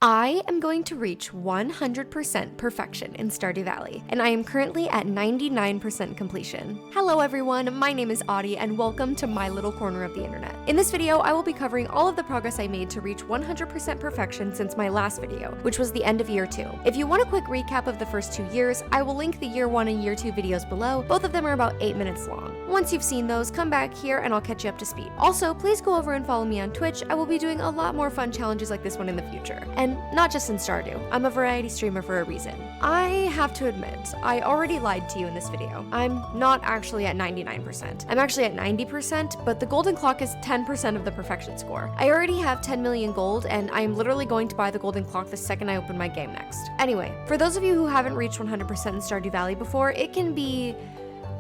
I am going to reach 100% perfection in Stardew Valley, and I am currently at 99% completion. Hello everyone, my name is Audie, and welcome to my little corner of the internet. In this video, I will be covering all of the progress I made to reach 100% perfection since my last video, which was the end of year 2. If you want a quick recap of the first 2 years, I will link the year 1 and year 2 videos below. Both of them are about 8 minutes long. Once you've seen those, come back here and I'll catch you up to speed. Also, please go over and follow me on Twitch. I will be doing a lot more fun challenges like this one in the future. And not just in Stardew. I'm a variety streamer for a reason. I have to admit, I already lied to you in this video. I'm not actually at 99%. I'm actually at 90%, but the golden clock is 10% of the perfection score. I already have 10 million gold, and I am literally going to buy the golden clock the second I open my game next. Anyway, for those of you who haven't reached 100% in Stardew Valley before, it can be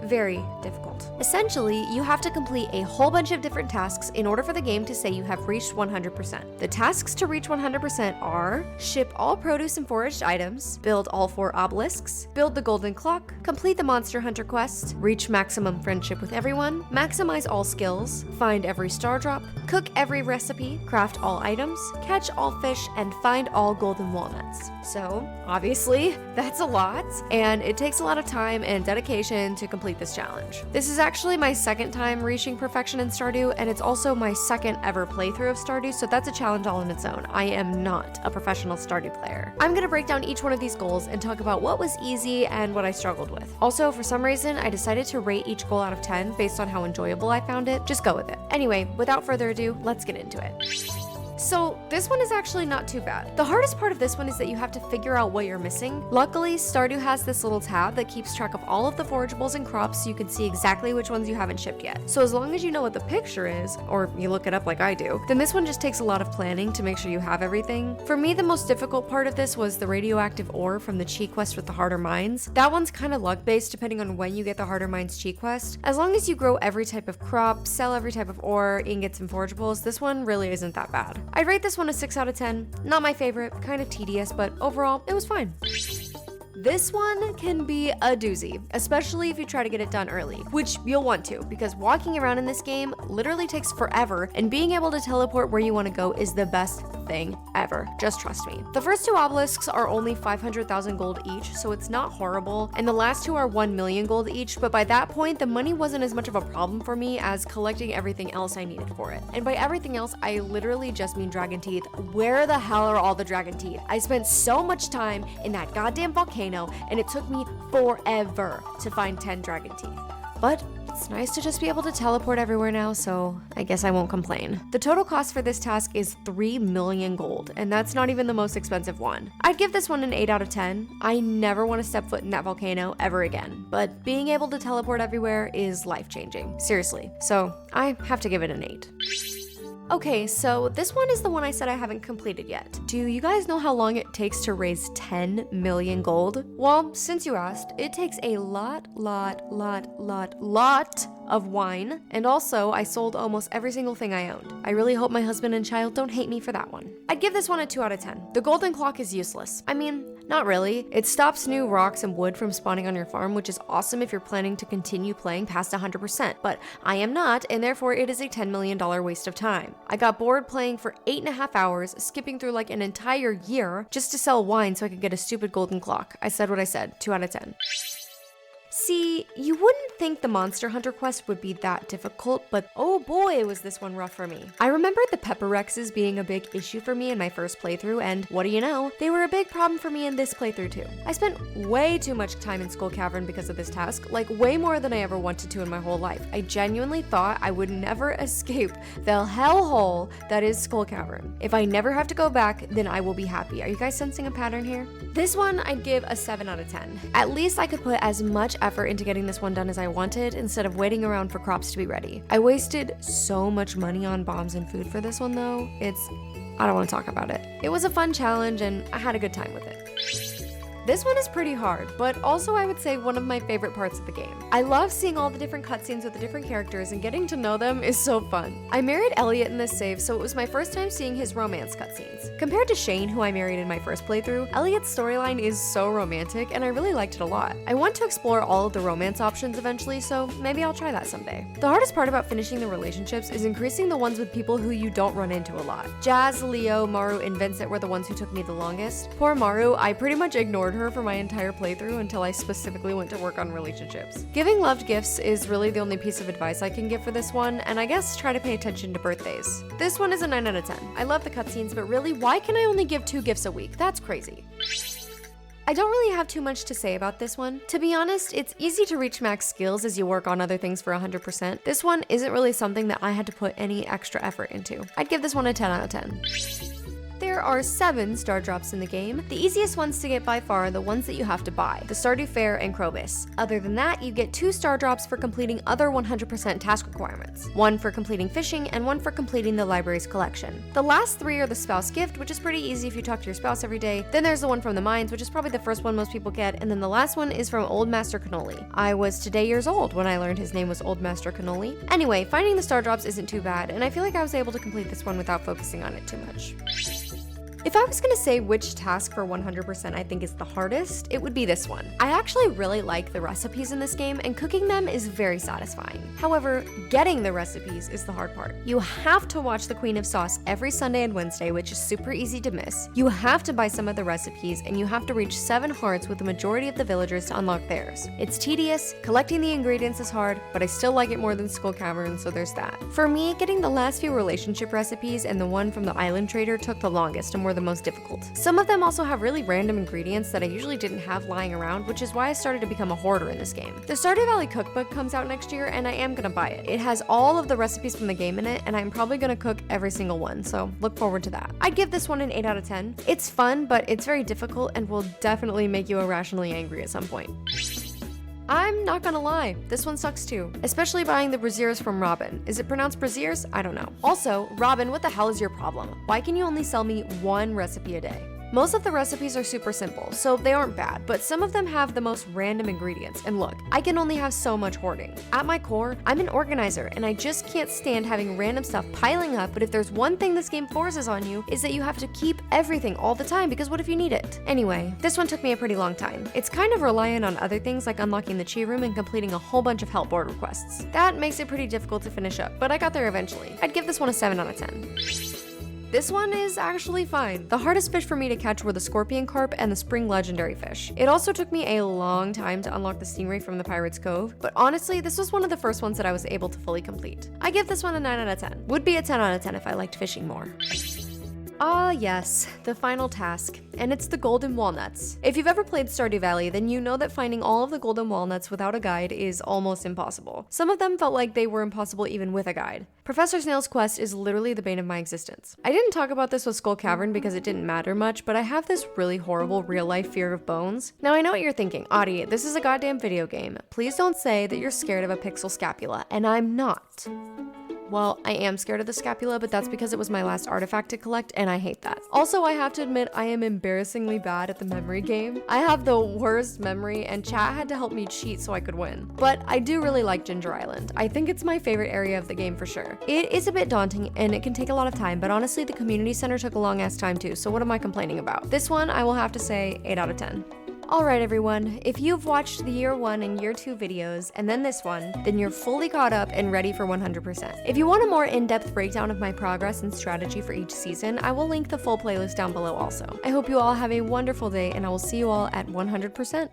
very difficult. Essentially, you have to complete a whole bunch of different tasks in order for the game to say you have reached 100%. The tasks to reach 100% are: ship all produce and foraged items, build all 4 obelisks, build the golden clock, complete the monster hunter quest, reach maximum friendship with everyone, maximize all skills, find every stardrop, cook every recipe, craft all items, catch all fish, and find all golden walnuts. So, obviously, that's a lot, and it takes a lot of time and dedication to complete this challenge. This is actually my second time reaching perfection in Stardew, and it's also my second ever playthrough of Stardew, so that's a challenge all on its own. I am not a professional Stardew player. I'm gonna break down each one of these goals and talk about what was easy and what I struggled with. Also, for some reason, I decided to rate each goal out of 10 based on how enjoyable I found it. Just go with it. Anyway, without further ado, let's get into it. So this one is actually not too bad. The hardest part of this one is that you have to figure out what you're missing. Luckily, Stardew has this little tab that keeps track of all of the forageables and crops so you can see exactly which ones you haven't shipped yet. So as long as you know what the picture is, or you look it up like I do, then this one just takes a lot of planning to make sure you have everything. For me, the most difficult part of this was the radioactive ore from the cheat quest with the harder mines. That one's kind of luck-based depending on when you get the harder mines cheat quest. As long as you grow every type of crop, sell every type of ore, ingots, and forageables, this one really isn't that bad. I'd rate this one a 6 out of 10. Not my favorite, kind of tedious, but overall, it was fine. This one can be a doozy, especially if you try to get it done early, which you'll want to, because walking around in this game literally takes forever, and being able to teleport where you want to go is the best thing ever. Just trust me. The first 2 obelisks are only 500,000 gold each, so it's not horrible, and the last 2 are 1 million gold each, but by that point, the money wasn't as much of a problem for me as collecting everything else I needed for it. And by everything else, I literally just mean dragon teeth. Where the hell are all the dragon teeth? I spent so much time in that goddamn volcano, and it took me forever to find 10 dragon teeth. But it's nice to just be able to teleport everywhere now, so I guess I won't complain. The total cost for this task is 3 million gold, and that's not even the most expensive one. I'd give this one an 8 out of 10. I never want to step foot in that volcano ever again, but being able to teleport everywhere is life-changing. Seriously. So I have to give it an 8. Okay, so this one is the one I said I haven't completed yet. Do you guys know how long it takes to raise 10 million gold? Well, since you asked, it takes a lot of wine, and also I sold almost every single thing I owned. I really hope my husband and child don't hate me for that one. I'd give this one a 2 out of 10. The golden clock is useless. I mean, not really. It stops new rocks and wood from spawning on your farm, which is awesome if you're planning to continue playing past 100%, but I am not, and therefore it is a $10 million waste of time. I got bored playing for 8.5 hours, skipping through like an entire year just to sell wine so I could get a stupid golden clock. I said what I said, 2 out of 10. See, you wouldn't think the monster hunter quest would be that difficult, but oh boy was this one rough for me. I remembered the pepper rexes being a big issue for me in my first playthrough, and what do you know, they were a big problem for me in this playthrough too. I spent way too much time in Skull Cavern because of this task, like way more than I ever wanted to in my whole life. I genuinely thought I would never escape the hellhole that is Skull Cavern. If I never have to go back, then I will be happy. Are you guys sensing a pattern here? This one I'd give a 7 out of 10. At least I could put as much effort into getting this one done as I wanted instead of waiting around for crops to be ready. I wasted so much money on bombs and food for this one though. I don't want to talk about it. It was a fun challenge and I had a good time with it. This one is pretty hard, but also I would say one of my favorite parts of the game. I love seeing all the different cutscenes with the different characters, and getting to know them is so fun. I married Elliot in this save, so it was my first time seeing his romance cutscenes. Compared to Shane, who I married in my first playthrough, Elliot's storyline is so romantic, and I really liked it a lot. I want to explore all of the romance options eventually, so maybe I'll try that someday. The hardest part about finishing the relationships is increasing the ones with people who you don't run into a lot. Jazz, Leo, Maru, and Vincent were the ones who took me the longest. Poor Maru, I pretty much ignored her for my entire playthrough until I specifically went to work on relationships. Giving loved gifts is really the only piece of advice I can give for this one, and I guess try to pay attention to birthdays. This one is a 9 out of 10. I love the cutscenes, but really, why can I only give 2 gifts a week? That's crazy. I don't really have too much to say about this one. To be honest, it's easy to reach max skills as you work on other things for 100%. This one isn't really something that I had to put any extra effort into. I'd give this one a 10 out of 10. There are 7 star drops in the game. The easiest ones to get by far are the ones that you have to buy, the Stardew Fair and Krobus. Other than that, you get 2 star drops for completing other 100% task requirements, 1 for completing fishing and 1 for completing the library's collection. The last 3 are the spouse gift, which is pretty easy if you talk to your spouse every day. Then there's the one from the mines, which is probably the first one most people get, and then the last one is from Old Master Cannoli. I was today years old when I learned his name was Old Master Cannoli. Anyway, finding the star drops isn't too bad, and I feel like I was able to complete this one without focusing on it too much. If I was gonna say which task for 100% I think is the hardest, it would be this one. I actually really like the recipes in this game, and cooking them is very satisfying. However, getting the recipes is the hard part. You have to watch the Queen of Sauce every Sunday and Wednesday, which is super easy to miss. You have to buy some of the recipes, and you have to reach 7 hearts with the majority of the villagers to unlock theirs. It's tedious, collecting the ingredients is hard, but I still like it more than Skull Cavern, so there's that. For me, getting the last few relationship recipes and the one from the island trader took the longest and were the most difficult. Some of them also have really random ingredients that I usually didn't have lying around, which is why I started to become a hoarder in this game. The Stardew Valley cookbook comes out next year, and I am gonna buy it. It has all of the recipes from the game in it, and I'm probably gonna cook every single one, so look forward to that. I'd give this one an 8 out of 10. It's fun, but it's very difficult and will definitely make you irrationally angry at some point. I'm not gonna lie, this one sucks too. Especially buying the braziers from Robin. Is it pronounced braziers? I don't know. Also, Robin, what the hell is your problem? Why can you only sell me 1 recipe a day? Most of the recipes are super simple, so they aren't bad, but some of them have the most random ingredients, and look, I can only have so much hoarding. At my core, I'm an organizer, and I just can't stand having random stuff piling up, but if there's one thing this game forces on you, is that you have to keep everything all the time, because what if you need it? Anyway, this one took me a pretty long time. It's kind of reliant on other things like unlocking the chi room and completing a whole bunch of help board requests. That makes it pretty difficult to finish up, but I got there eventually. I'd give this one a 7 out of 10. This one is actually fine. The hardest fish for me to catch were the scorpion carp and the spring legendary fish. It also took me a long time to unlock the stingray from the Pirate's Cove, but honestly, this was one of the first ones that I was able to fully complete. I give this one a 9 out of 10. Would be a 10 out of 10 if I liked fishing more. Ah yes, the final task, and it's the golden walnuts. If you've ever played Stardew Valley, then you know that finding all of the golden walnuts without a guide is almost impossible. Some of them felt like they were impossible even with a guide. Professor Snail's quest is literally the bane of my existence. I didn't talk about this with Skull Cavern because it didn't matter much, but I have this really horrible real-life fear of bones. Now I know what you're thinking, Audie, this is a goddamn video game. Please don't say that you're scared of a pixel scapula, and I'm not. Well, I am scared of the scapula, but that's because it was my last artifact to collect, and I hate that. Also, I have to admit, I am embarrassingly bad at the memory game. I have the worst memory, and chat had to help me cheat so I could win. But I do really like Ginger Island. I think it's my favorite area of the game for sure. It is a bit daunting, and it can take a lot of time, but honestly, the community center took a long ass time too, so what am I complaining about? This one, I will have to say 8 out of 10. Alright everyone, if you've watched the year 1 and year 2 videos, and then this one, then you're fully caught up and ready for 100%. If you want a more in-depth breakdown of my progress and strategy for each season, I will link the full playlist down below also. I hope you all have a wonderful day, and I will see you all at 100%.